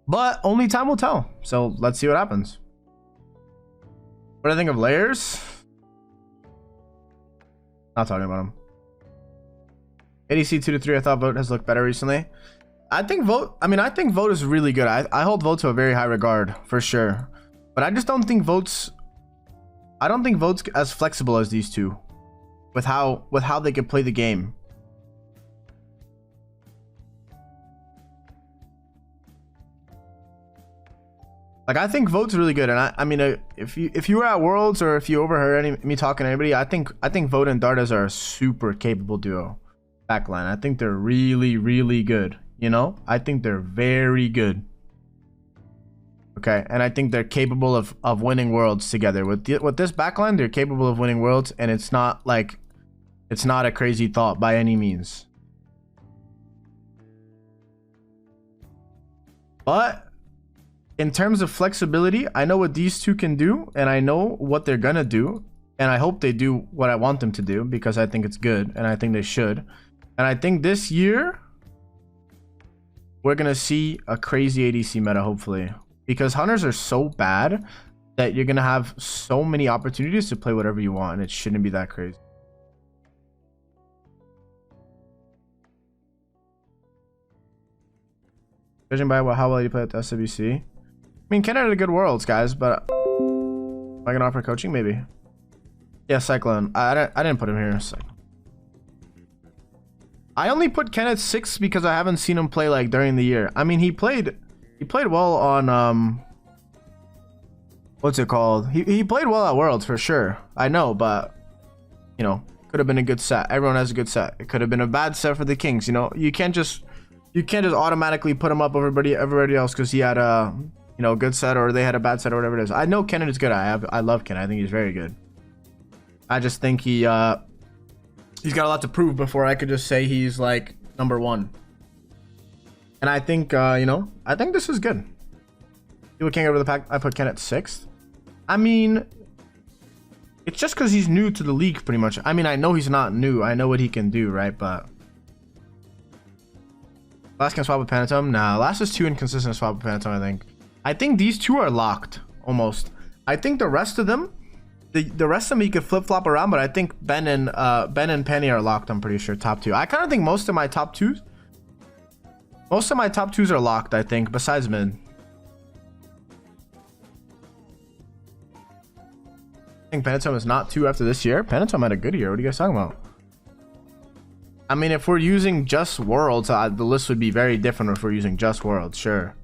But only time will tell. So let's see what happens. What do I think of Layers? Not talking about him. ADC 2-3. I thought Vote has looked better recently. I think Vote is really good. I hold Vote to a very high regard for sure. But I just don't think Vote's as flexible as these two with how they can play the game. Like, I think Vote's really good, and I mean, if you were at Worlds or if you overheard me talking to anybody, I think Vote and Dardas are a super capable duo. Backline, I think they're really good. You know, I think they're very good. Okay, and I think they're capable of winning Worlds together. With this backline, they're capable of winning Worlds, and it's not a crazy thought by any means. But in terms of flexibility, I know what these two can do, and I know what they're gonna do, and I hope they do what I want them to do because I think it's good, and I think they should. And I think this year we're gonna see a crazy ADC meta, hopefully, because Hunters are so bad that you're gonna have so many opportunities to play whatever you want, and it shouldn't be that crazy. Judging by how well you play at the SWC. I mean, Kenneth had a good Worlds, guys, but am I gonna offer coaching? Maybe. Yeah, Cyclone. I didn't put him here. I only put Kenneth 6th because I haven't seen him play like during the year. I mean, he played well on what's it called? He played well at Worlds for sure. I know, but you know, could have been a good set. Everyone has a good set. It could have been a bad set for the Kings. You know, you can't just automatically put him up over everybody else because he had a good set or they had a bad set or whatever it is. I know Kenneth is good. I love Kenneth. I think he's very good. I just think he's got a lot to prove before I could just say he's like number 1. And I think, you know, I think this is good. People can't get over the pack. I put Ken at 6th. I mean, it's just because he's new to the league, pretty much. I mean, I know he's not new. I know what he can do, right? But last can swap with Panatome? Nah, last is too inconsistent to swap with Panatome, I think. I think these two are locked, almost. I think the rest of them, the rest of them you could flip-flop around, but I think Ben and Penny are locked, I'm pretty sure, top 2. I kind of think most of my top 2s are locked, I think, besides mid. I think Panatome is not 2 after this year. Panatome had a good year. What are you guys talking about? I mean, if we're using just Worlds, the list would be very different if we're using just Worlds, sure.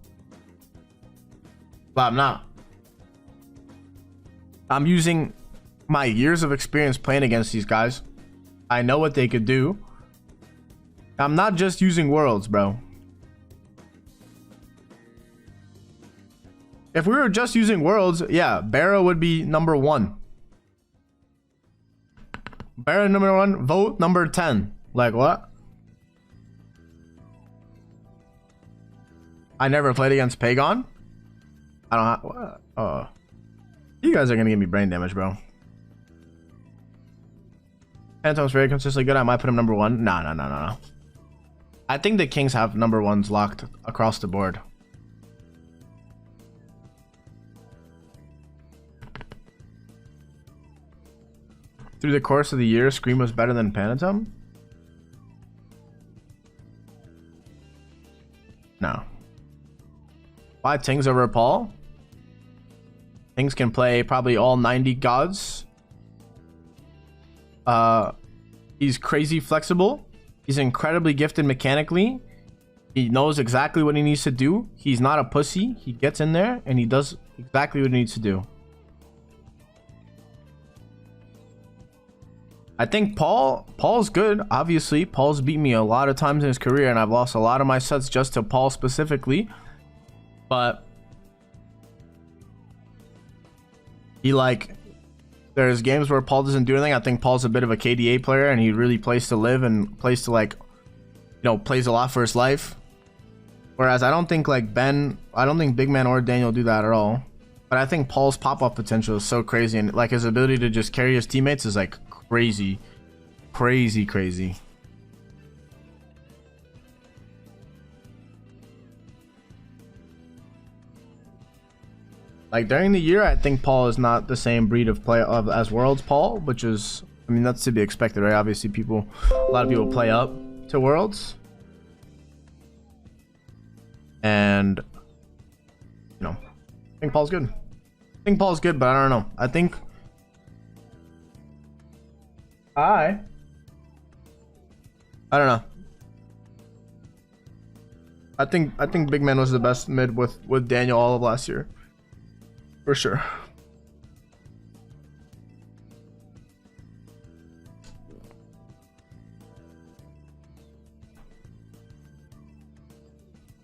But I'm not. I'm using my years of experience playing against these guys. I know what they could do. I'm not just using Worlds, bro. If we were just using Worlds, yeah, Barrow would be number 1. Barrow number 1, vote number 10. Like what? I never played against Pagon. I don't have. What? Oh, you guys are gonna give me brain damage, bro. Pantome's very consistently good. I might put him number 1. No. I think the Kings have number 1s locked across the board. Through the course of the year, Scream was better than Panatome? No. Why Tings over Paul? Tings can play probably all 90 gods. He's crazy flexible. He's incredibly gifted mechanically. He knows exactly what he needs to do. He's not a pussy. He gets in there and he does exactly what he needs to do. I think Paul's good. Obviously, Paul's beat me a lot of times in his career, and I've lost a lot of my sets just to Paul specifically. But there's games where Paul doesn't do anything. I think Paul's a bit of a KDA player, and he really plays to live and plays to plays a lot for his life. Whereas I don't think Big Man or Daniel do that at all. But I think Paul's pop-up potential is so crazy, and like his ability to just carry his teammates is like crazy. Like during the year, I think Paul is not the same breed of player as Worlds Paul, which is, I mean, that's to be expected, right? Obviously, a lot of people play up to Worlds, and you know, I think Paul's good. But I don't know. I don't know. I think Big Man was the best mid with Daniel all of last year. For sure.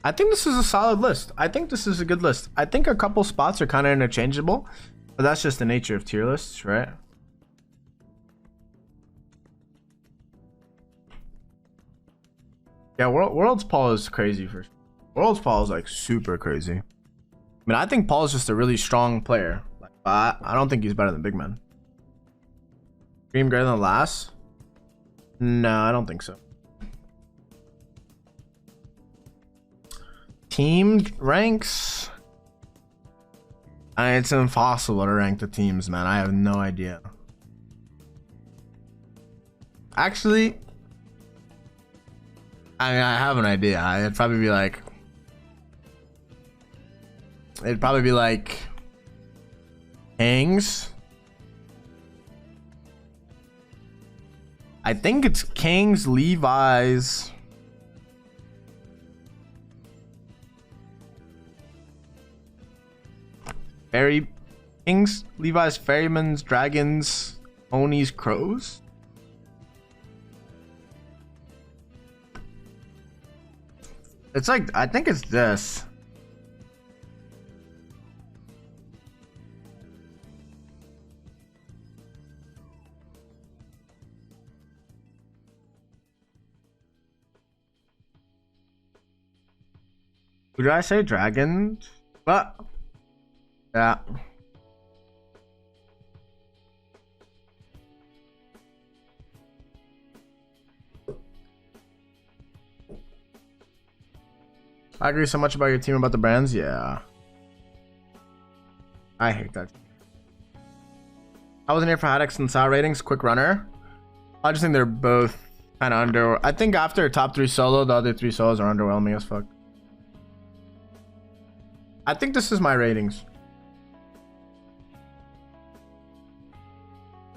I think this is a solid list. I think this is a good list. I think a couple spots are kind of interchangeable, but that's just the nature of tier lists, right? Yeah, Worlds Paul is crazy for sure. Worlds Paul is like super crazy. I mean, I think Paul is just a really strong player. Like, I don't think he's better than Big Man. Dream greater than last? No, I don't think so. Team ranks? It's impossible to rank the teams, man. I have no idea. Actually, I mean, I have an idea. It'd probably be like Kings. I think it's Kings, Levi's. Kings, Levi's, Ferryman's, Dragons, Oni's, Crows. It's like, I think it's this. Who did I say? Dragon? But yeah. I agree so much about your team about the brands. Yeah. I hate that. I wasn't here for Haddox and Sao ratings. Quick runner. I just think they're both kind of under. I think after top 3 solo, the other 3 solos are underwhelming as fuck. I think this is my ratings.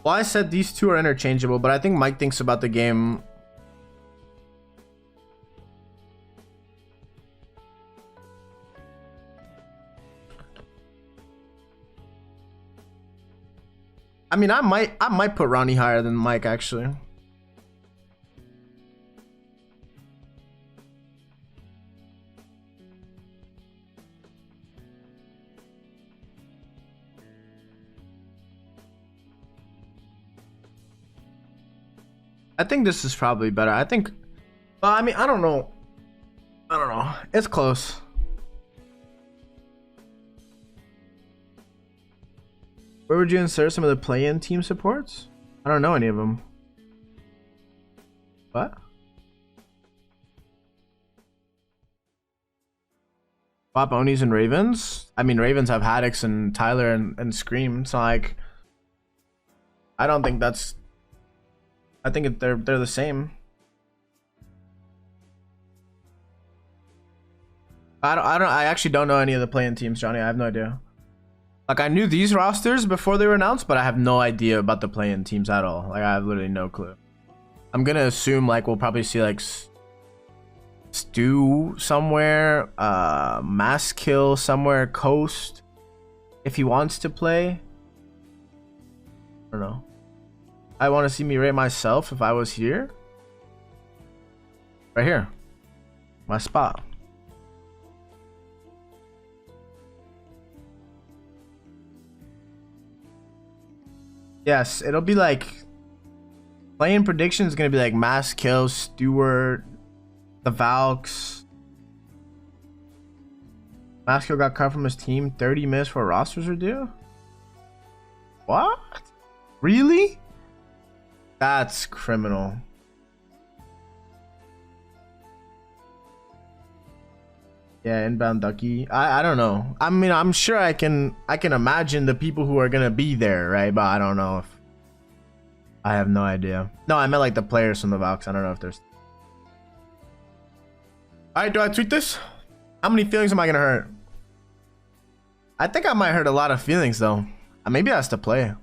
Well, I said these two are interchangeable, but I think Mike thinks about the game. I mean, I might put Ronnie higher than Mike actually. I think this is probably better. I think, I mean, I don't know. It's close. Where would you insert some of the play-in team supports? I don't know any of them. What? Swap Onis and Ravens? I mean, Ravens have Haddox and Tyler and Scream. So like, I don't think that's. I think they're the same. I actually don't know any of the play-in teams, Johnny. I have no idea. Like, I knew these rosters before they were announced, but I have no idea about the play-in teams at all. Like, I have literally no clue. I'm gonna assume like we'll probably see like Stu somewhere, Mass Kill somewhere, Coast if he wants to play. I don't know. I want to see me rate myself if I was here. Right here. My spot. Yes, it'll be like playing prediction is gonna be like Mass Kill, Stewart, the Valks. Mass Kill got cut from his team 30 minutes before rosters are due. What? Really? That's criminal. Yeah, inbound Ducky. I don't know. I mean, I'm sure I can imagine the people who are gonna be there, right? But I don't know if I have no idea. No, I meant like the players from the Valks. I don't know if there's. Alright, do I tweet this? How many feelings am I gonna hurt? I think I might hurt a lot of feelings though. Maybe that's to play.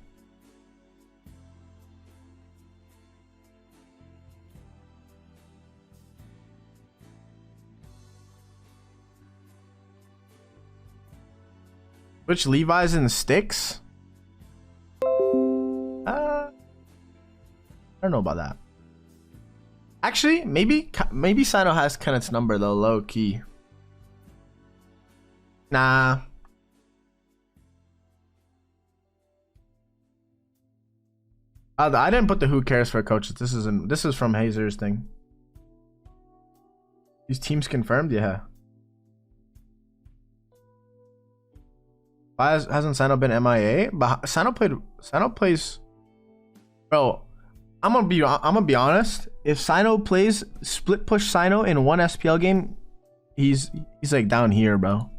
Which Levi's and Sticks? I don't know about that. Actually, maybe Sino has Kenneth's number though, low key. Nah. I didn't put the who cares for coaches. This is from Hayzer's thing. These teams confirmed, yeah. Why hasn't Sino been MIA? But Sino plays. Bro, I'm gonna be honest. If Sino plays split push Sino in one SPL game, he's like down here, bro.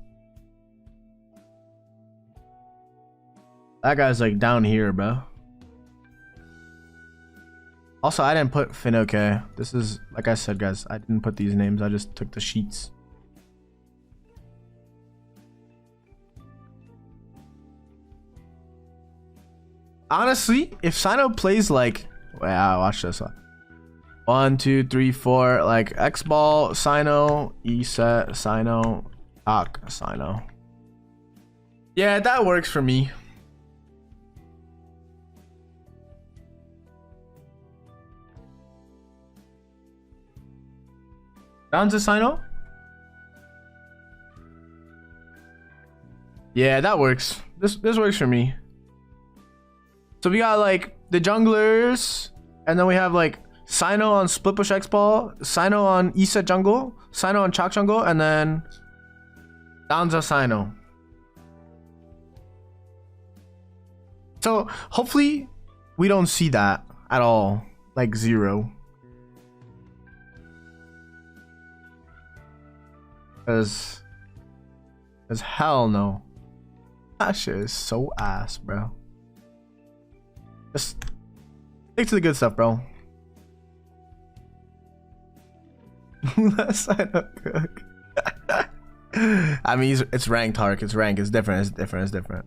That guy's like down here, bro. Also, I didn't put Finoke. This is, like I said, guys, I didn't put these names. I just took the sheets. Honestly, if Sino plays like, wow, watch this one. 1, 2, 3, 4, like X ball, Sino, E set, Sino, Hawk, Sino. Yeah, that works for me. Down to Sino? Yeah, that works. This works for me. So we got like the junglers, and then we have like Sino on split push X ball, Sino on E set jungle, Sino on chalk jungle, and then Danza Sino. So hopefully we don't see that at all. Like 0. Cause hell no. That shit is so ass, bro. Just stick to the good stuff, bro. Let's sign up cook. I mean, it's ranked, Hark. It's ranked. It's different. It's different. It's different.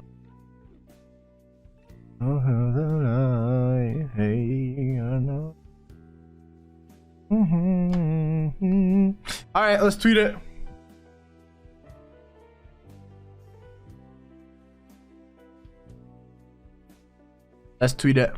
All right, let's tweet it. Let's tweet it.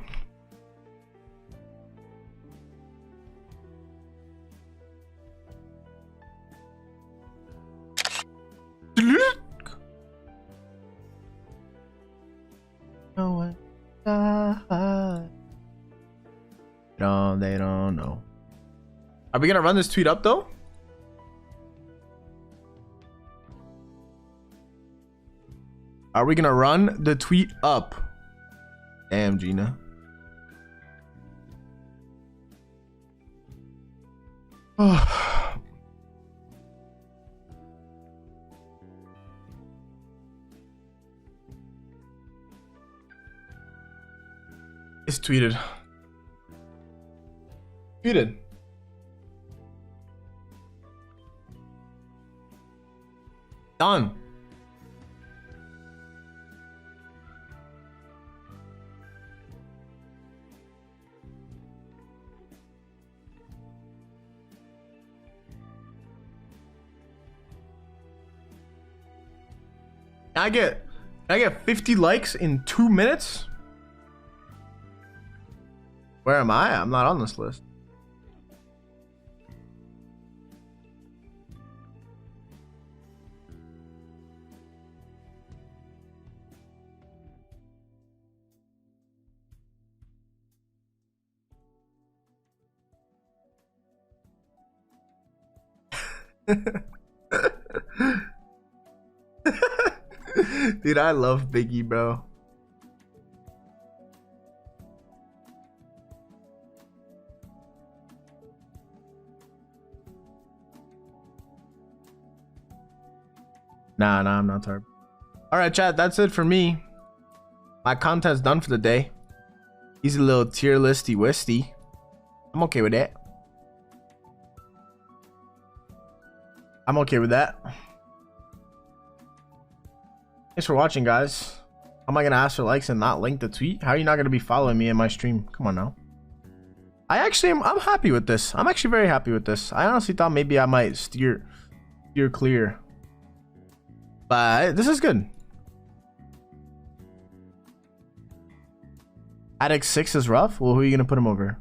No one died. No, they don't know. Are we gonna run this tweet up though? Are we gonna run the tweet up? Damn, Gina. It's tweeted. Tweeted. Done. Can I get 50 likes in 2 minutes? Where am I? I'm not on this list. Dude, I love Biggie, bro. Nah, I'm not tired. All right, chat, that's it for me. My content's done for the day. He's a little tier listy wisty. I'm okay with that. I'm okay with that. Thanks for watching, guys. How am I gonna ask for likes and not link the tweet? How are you not gonna be following me in my stream? Come on now. I'm happy with this. I'm actually very happy with this. I honestly thought maybe I might steer clear. But this is good. Addict 6 is rough. Well, who are you gonna put him over?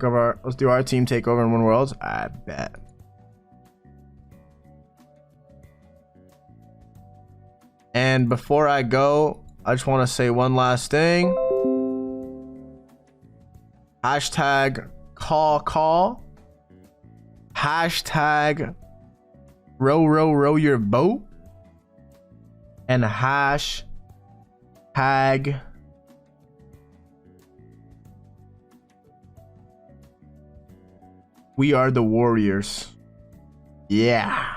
Let's do our team takeover and win worlds. I bet. And before I go, I just want to say one last thing. Hashtag call. Hashtag row your boat. And hashtag we are the warriors. Yeah.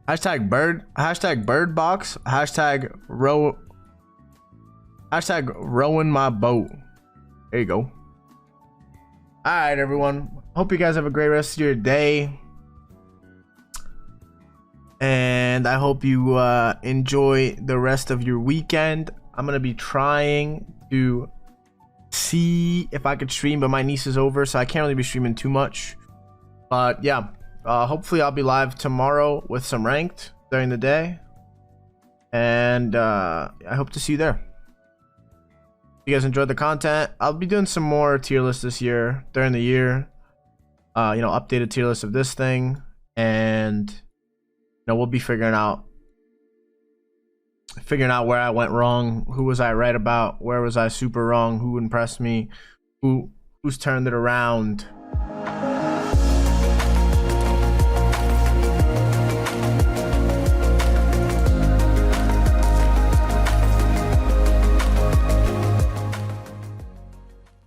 Hashtag bird box. Hashtag rowing my boat. There you go. All right, everyone. Hope you guys have a great rest of your day. And I hope you enjoy the rest of your weekend. I'm going to be trying to see if I could stream, but my niece is over, so I can't really be streaming too much. But yeah, hopefully I'll be live tomorrow with some ranked during the day, and I hope to see you there. If you guys enjoyed the content, I'll be doing some more tier lists this year during the year. Updated tier list of this thing, and we'll be figuring out figuring out where I went wrong, who was I right about, where was I super wrong, who impressed me, who's turned it around.